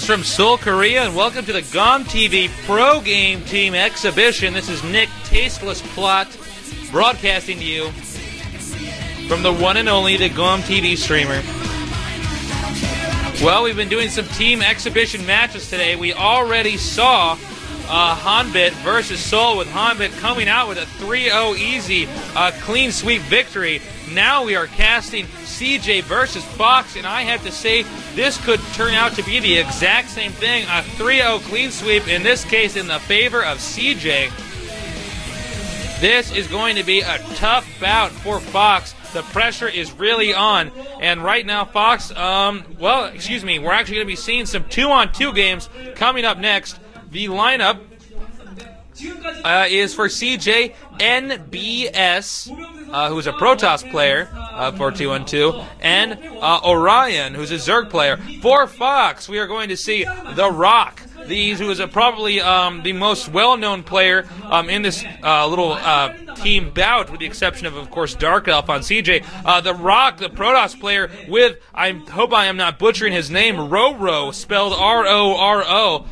from Seoul, Korea, and welcome to the GOM TV Pro Game Team Exhibition. This is Nick Tasteless Plot broadcasting to you from the one and only the GOM TV streamer. Well, we've been doing some team exhibition matches today. We already saw Hanbit versus Seoul, with Hanbit coming out with a 3-0 easy clean sweep victory. Now we are casting CJ versus Fox, and I have to say this could turn out to be the exact same thing, a 3-0 clean sweep, in this case in the favor of CJ. This is going to be a tough bout for Fox. The pressure is really on, and right now Fox, we're actually going to be seeing some 2-on-2 games coming up next. The lineup is for CJ NBS, who's a Protoss player for 2-on-2, and Orion, who's a Zerg player. For Fox, we are going to see The Rock, who is probably the most well-known player in this little team bout, with the exception of course, Dark Elf on CJ. The Rock, the Protoss player, with, I hope I am not butchering his name, RorO, spelled R-O-R-O.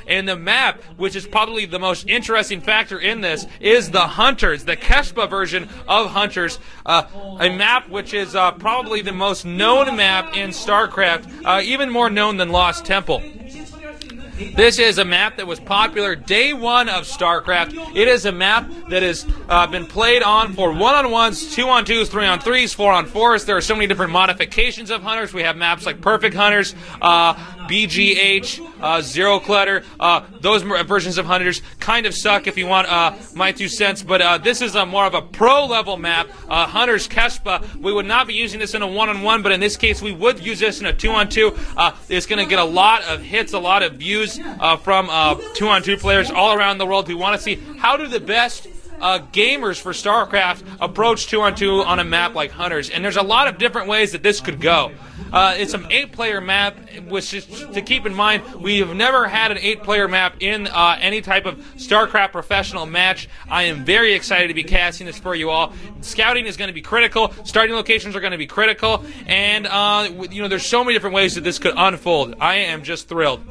And the map, which is probably the most interesting factor in this, is the Hunters, the Keshpa version of Hunters, a map which is probably the most known map in StarCraft, even more known than Lost Temple. This is a map that was popular day one of StarCraft. It is a map that has been played on for 1-on-1s, 2-on-2s, 3-on-3s, 4-on-4s. There are so many different modifications of Hunters. We have maps like Perfect Hunters, BGH, Zero Clutter. Those versions of Hunters kind of suck, if you want my 2 cents, but this is more of a pro-level map. Hunters Keshpa, we would not be using this in a 1-on-1, but in this case we would use this in a 2-on-2. It's going to get a lot of hits, a lot of views from 2-on-2 players all around the world who want to see how do the best gamers for StarCraft approach 2-on-2 on a map like Hunters. And there's a lot of different ways that this could go. It's an 8-player map, which is to keep in mind, we have never had an 8-player map in any type of StarCraft professional match. I am very excited to be casting this for you all. Scouting is going to be critical. Starting locations are going to be critical. And, there's so many different ways that this could unfold. I am just thrilled.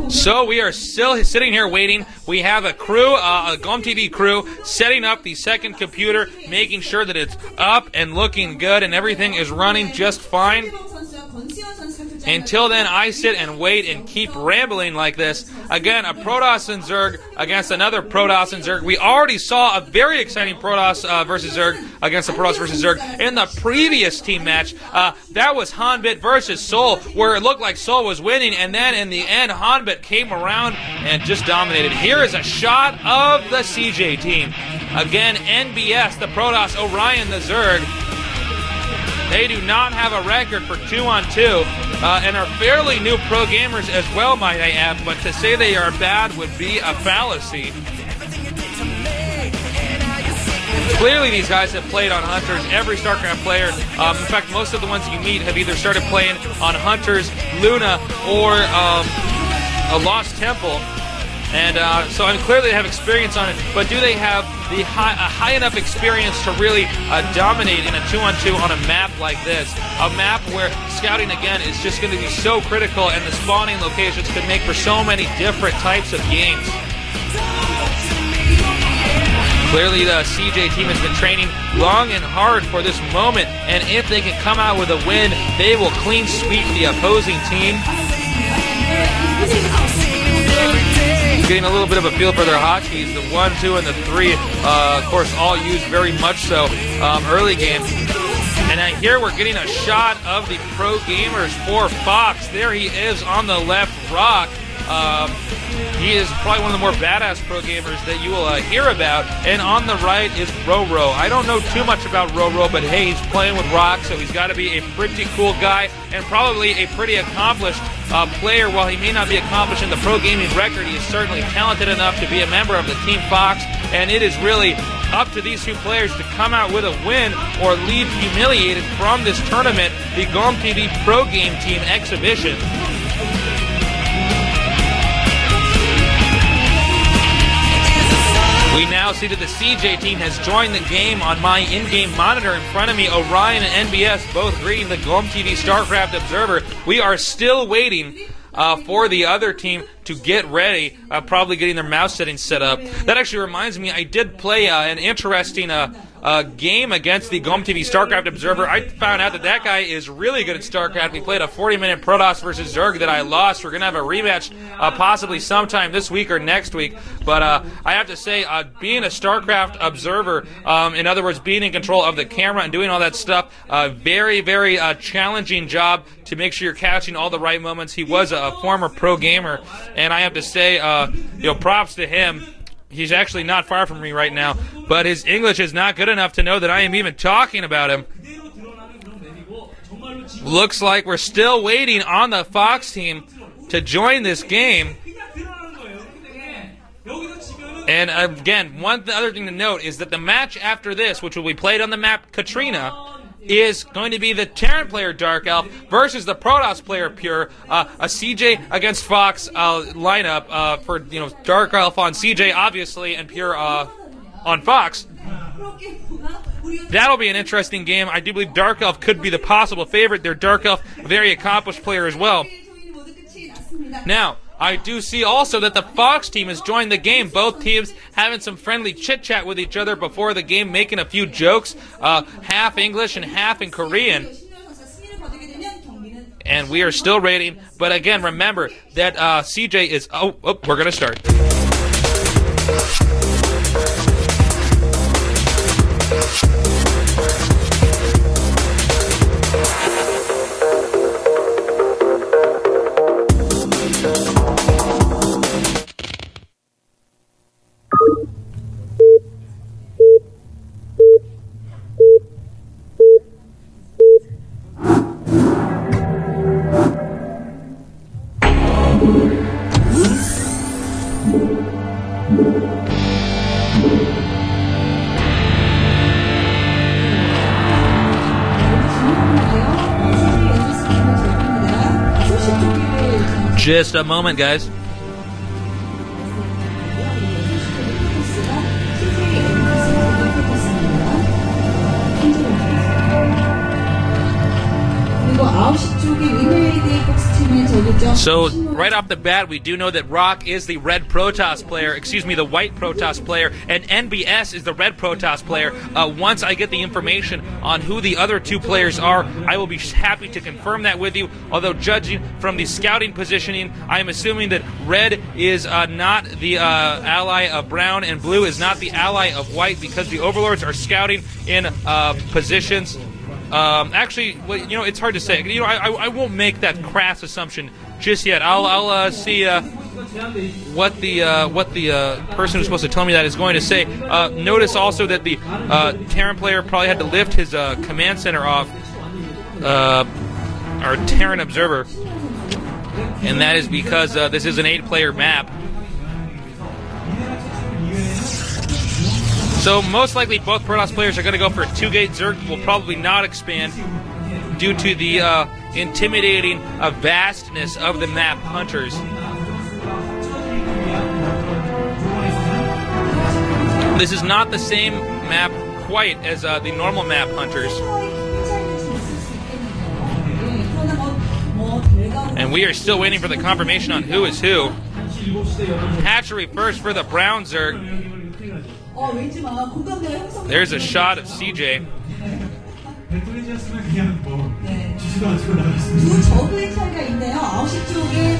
So we are still sitting here waiting. We have a crew, a GOM TV crew, setting up the second computer, making sure that it's up and looking good and everything is running just fine. Until then, I sit and wait and keep rambling like this. Again, a Protoss and Zerg against another Protoss and Zerg. We already saw a very exciting Protoss versus Zerg against the Protoss versus Zerg in the previous team match. That was Hanbit versus Seoul, where it looked like Seoul was winning, and then in the end, Hanbit came around and just dominated. Here is a shot of the CJ team. Again, NBS, the Protoss, Orion, the Zerg. They do not have a record for 2-on-2 and are fairly new pro gamers as well, might I add, but to say they are bad would be a fallacy. Clearly these guys have played on Hunters, every StarCraft player. In fact, most of the ones you meet have either started playing on Hunters, Luna, or a Lost Temple. And so clearly they have experience on it, but do they have the high enough experience to really dominate in a 2-on-2 on a map like this? A map where scouting, again, is just going to be so critical, and the spawning locations can make for so many different types of games. Clearly the CJ team has been training long and hard for this moment, and if they can come out with a win, they will clean sweep the opposing team. Getting a little bit of a feel for their hotkeys. The 1, 2, and the 3, of course, all used very much so early game. And here we're getting a shot of the pro gamers for Fox. There he is on the left, Rock. He is probably one of the more badass pro gamers that you will hear about. And on the right is RorO. I don't know too much about RorO, but hey, he's playing with Rock, so he's got to be a pretty cool guy and probably a pretty accomplished player. While he may not be accomplished in the pro gaming record, he is certainly talented enough to be a member of the Team Fox, and it is really up to these two players to come out with a win or leave humiliated from this tournament, the GOM TV Pro Game Team Exhibition. We now see that the CJ team has joined the game on my in-game monitor in front of me. Orion and NBS both greeting the GOM TV StarCraft Observer. We are still waiting for the other team to get ready, probably getting their mouse settings set up. That actually reminds me, I did play an interesting game against the GOM TV StarCraft Observer. I found out that that guy is really good at StarCraft. We played a 40-minute Protoss versus Zerg that I lost. We're going to have a rematch possibly sometime this week or next week. But I have to say, being a StarCraft Observer, in other words, being in control of the camera and doing all that stuff, very, very challenging job to make sure you're catching all the right moments. He was a former pro gamer, and I have to say, props to him. He's actually not far from me right now, but his English is not good enough to know that I am even talking about him. Looks like we're still waiting on the Fox team to join this game. And again, one other thing to note is that the match after this, which will be played on the map Katrina, is going to be the Terran player Dark Elf versus the Protoss player Pure, a CJ against Fox lineup for Dark Elf on CJ obviously and Pure on Fox. That'll be an interesting game. I do believe Dark Elf could be the possible favorite. They're Dark Elf, a very accomplished player as well. Now, I do see also that the Fox team has joined the game. Both teams having some friendly chit-chat with each other before the game, making a few jokes, half English and half in Korean. And we are still rating. But again, remember that CJ is... Oh, we're going to start. Just a moment, guys. So right off the bat, we do know that Rock is the red Protoss player, the white Protoss player, and NBS is the red Protoss player. Once I get the information on who the other two players are, I will be happy to confirm that with you. Although judging from the scouting positioning, I am assuming that red is not the ally of brown and blue is not the ally of white, because the overlords are scouting in positions. Actually, well, it's hard to say. I won't make that crass assumption just yet. I'll see what the person who's supposed to tell me that is going to say. Notice also that the Terran player probably had to lift his command center off our Terran observer, and that is because this is an 8-player map. So most likely both Protoss players are going to go for a 2-gate. Zerg will probably not expand due to the intimidating vastness of the map Hunters. This is not the same map quite as the normal map Hunters. And we are still waiting for the confirmation on who is who. Hatchery first for the brown Zerg. There's a shot of CJ.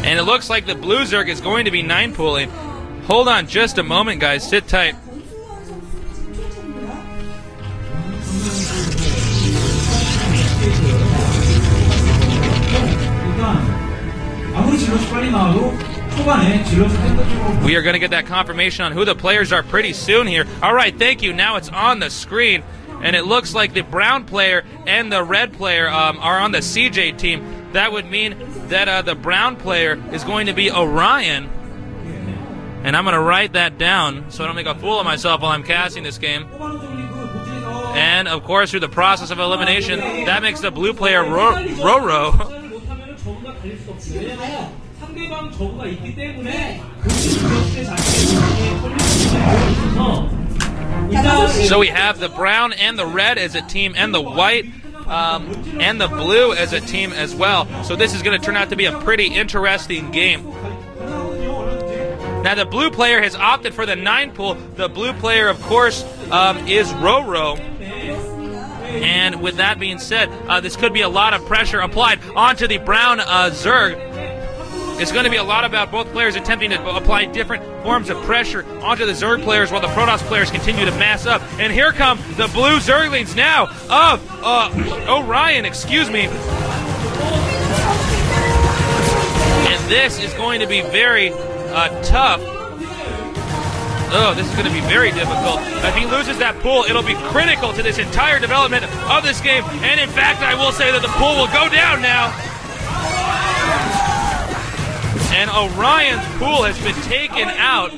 And it looks like the blue Zerg is going to be 9-pooling. Hold on just a moment, guys. Sit tight. We are going to get that confirmation on who the players are pretty soon here. All right, thank you. Now it's on the screen, and it looks like the brown player and the red player are on the CJ team. That would mean that the brown player is going to be Orion, and I'm going to write that down so I don't make a fool of myself while I'm casting this game. And, of course, through the process of elimination, that makes the blue player RorO. So we have the brown and the red as a team, and the white and the blue as a team as well. So this is going to turn out to be a pretty interesting game. Now the blue player has opted for the 9 pool. The blue player, of course, is RorO. And with that being said, this could be a lot of pressure applied onto the brown Zerg. It's going to be a lot about both players attempting to apply different forms of pressure onto the Zerg players while the Protoss players continue to mass up. And here come the blue Zerglings now of Orion, excuse me. And this is going to be very tough. Oh, this is going to be very difficult. If he loses that pool, it'll be critical to this entire development of this game. And in fact, I will say that the pool will go down now. And Orion's pool has been taken out.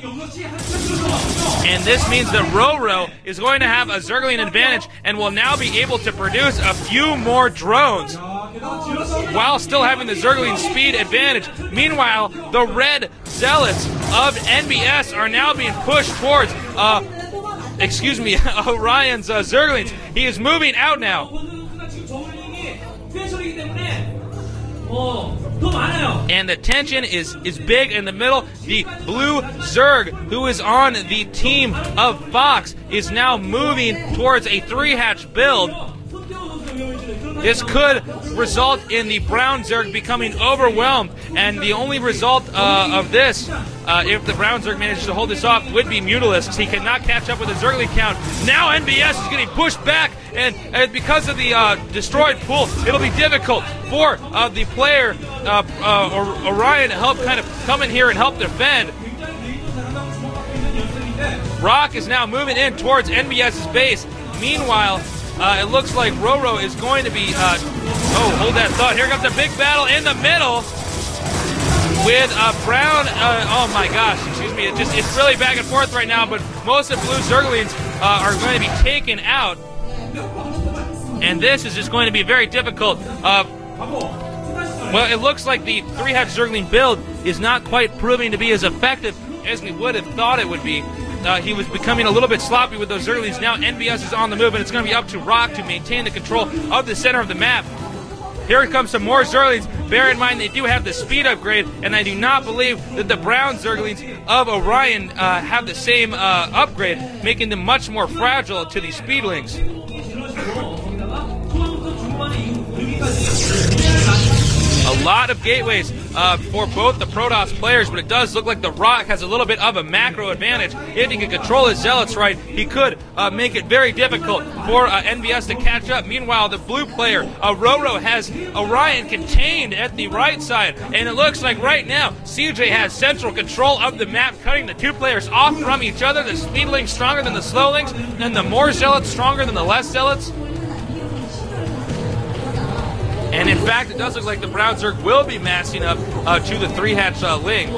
And this means that RorO is going to have a Zergling advantage and will now be able to produce a few more drones while still having the Zergling speed advantage. Meanwhile, the red Zealots of NBS are now being pushed towards, Orion's Zerglings. He is moving out now. And the tension is big in the middle. The blue Zerg, who is on the team of Fox, is now moving towards a 3-hatch build. This could result in the brown Zerg becoming overwhelmed, and the only result of this, if the brown Zerg manages to hold this off, would be Mutalisks. He cannot catch up with the Zergling count. Now NBS is getting pushed back, and because of the destroyed pool, it'll be difficult for the player Orion to help kind of come in here and help defend. Rock is now moving in towards NBS's base. Meanwhile, it looks like RorO is going to be, hold that thought. Here comes a big battle in the middle with brown, oh my gosh, excuse me, it's really back and forth right now, but most of blue Zerglings are going to be taken out. And this is just going to be very difficult. Well, it looks like the 3-hatch Zergling build is not quite proving to be as effective as we would have thought it would be. He was becoming a little bit sloppy with those Zerglings. Now NBS is on the move, and it's going to be up to Rock to maintain the control of the center of the map. Here comes some more Zerglings. Bear in mind they do have the speed upgrade, and I do not believe that the brown Zerglings of Orion have the same upgrade, making them much more fragile to these speedlings. A lot of gateways for both the Protoss players, but it does look like the Rock has a little bit of a macro advantage. If he can control his Zealots right, he could make it very difficult for NBS to catch up. Meanwhile, the blue player, RorO, has Orion contained at the right side, and it looks like right now CJ has central control of the map, cutting the two players off from each other. The speedlings stronger than the slowlings, and the more Zealots stronger than the less Zealots. And in fact, it does look like the brown Zerg will be massing up to the 3-hatch Ling,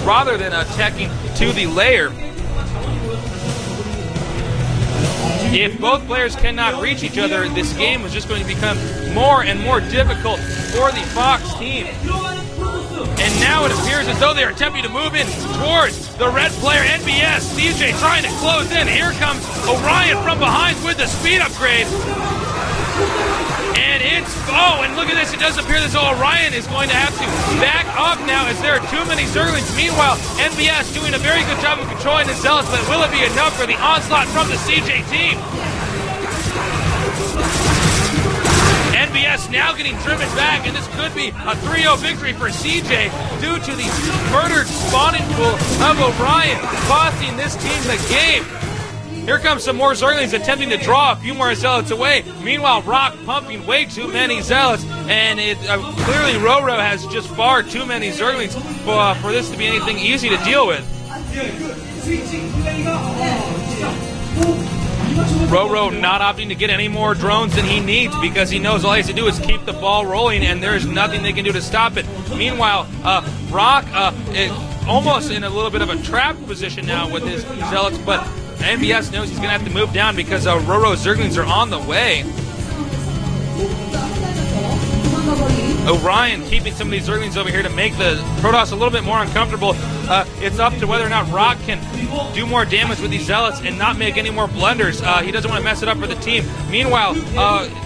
rather than attacking to the layer. If both players cannot reach each other, this game is just going to become more and more difficult for the Fox team. And now it appears as though they're attempting to move in towards the red player, NBS. CJ trying to close in. Here comes Orion from behind with the speed upgrade. And it's, and look at this, it does appear as though Orion is going to have to back off now as there are too many Zerglings. Meanwhile, NBS doing a very good job of controlling the Zealots, but will it be enough for the onslaught from the CJ team? NBS now getting driven back, and this could be a 3-0 victory for CJ due to the murdered spawning pool of Orion, costing this team the game. Here comes some more Zerglings attempting to draw a few more Zealots away. Meanwhile, Rock pumping way too many Zealots, and clearly RorO has just far too many Zerglings for this to be anything easy to deal with. RorO not opting to get any more drones than he needs because he knows all he has to do is keep the ball rolling, and there's nothing they can do to stop it. Meanwhile, Rock almost in a little bit of a trap position now with his Zealots, but NBS knows he's going to have to move down because RorO Zerglings are on the way. Orion keeping some of these Zerglings over here to make the Protoss a little bit more uncomfortable. It's up to whether or not Rock can do more damage with these Zealots and not make any more blunders. He doesn't want to mess it up for the team. Meanwhile,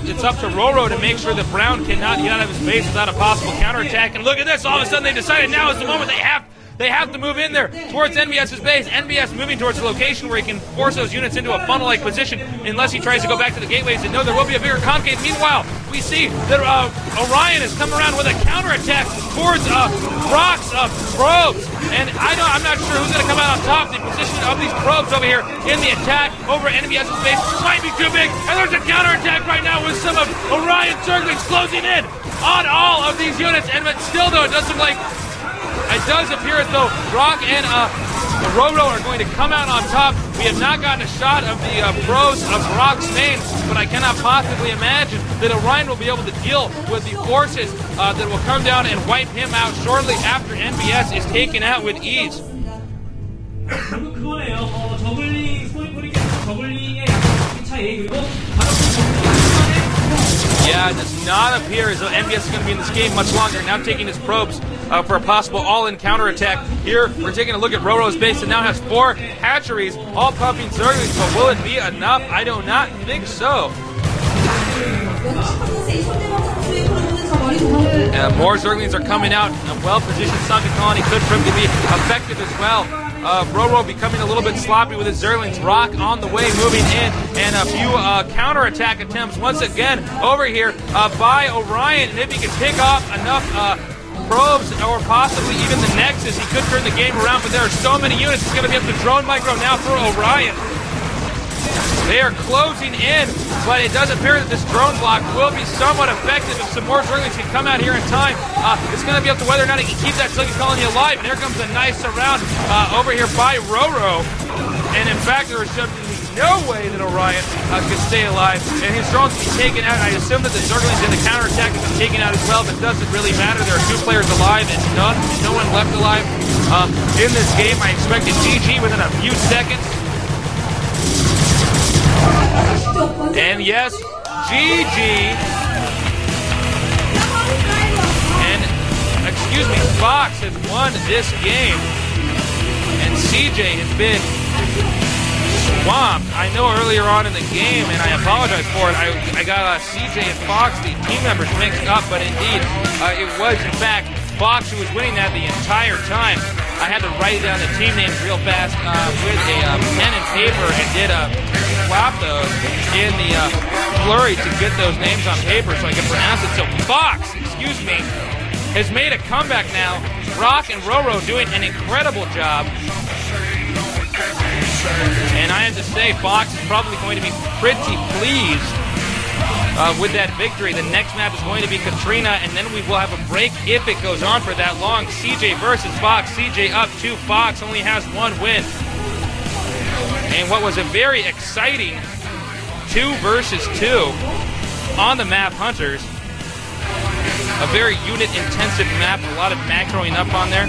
it's up to RorO to make sure that Brown cannot get out of his base without a possible counterattack. And look at this, all of a sudden they decided now is the moment they have to move in there towards NBS's base. NBS moving towards the location where he can force those units into a funnel-like position unless he tries to go back to the gateways. And no, there will be a bigger concave. Meanwhile, we see that Orion has come around with a counterattack towards Rock's probes. And I'm not sure who's going to come out on top. The position of these probes over here in the attack over NBS's base might be too big. And there's a counterattack right now with some of Orion's Zerglings closing in on all of these units. And but still, though, it does look like it does appear as though Rock and RorO are going to come out on top. We have not gotten a shot of the pros of Rock's main, but I cannot possibly imagine that Orion will be able to deal with the forces that will come down and wipe him out shortly after NBS is taken out with ease. Yeah, it does not appear as though NBS is going to be in this game much longer. Now taking his probes for a possible all-in counterattack. Here, we're taking a look at RorO's base. It now has 4 hatcheries, all pumping Zerglings, but will it be enough? I do not think so. More Zerglings are coming out. A well-positioned Sunken Colony could prove to be effective as well. RorO becoming a little bit sloppy with his Zerglings. Rock on the way, moving in, and a few counterattack attempts once again over here by Orion. And if he can pick off enough probes or possibly even the Nexus, he could turn the game around. But there are so many units. It's going to be up to Drone Micro now for Orion. They are closing in, but it does appear that this drone block will be somewhat effective if some more Zerglings can come out here in time. It's going to be up to whether or not he can keep that Sunken Colony alive. And here comes a nice surround over here by RorO. And in fact, there is no way that Orion could stay alive. And his drones will be taken out. I assume that the Zerglings in the counterattack have been taken out as well, but it doesn't really matter. There are 2 players alive and no one left alive in this game. I expect a GG within a few seconds. And yes, GG. And, excuse me, Fox has won this game. And CJ has been swamped. I know earlier on in the game, and I apologize for it, I got CJ and Fox, the team members, mixed up, but indeed, it was, in fact, Fox who was winning that the entire time. I had to write down the team names real fast with a pen and paper and did flop those in the flurry to get those names on paper so I could pronounce it. So Fox, excuse me, has made a comeback now. Rock and RorO doing an incredible job. And I have to say, Fox is probably going to be pretty pleased with that victory. The next map is going to be Katrina, and then we will have a break if it goes on for that long. CJ versus Fox. CJ up 2. Fox only has 1 win. And what was a very exciting 2 versus 2 on the map Hunters. A very unit-intensive map, a lot of macroing up on there.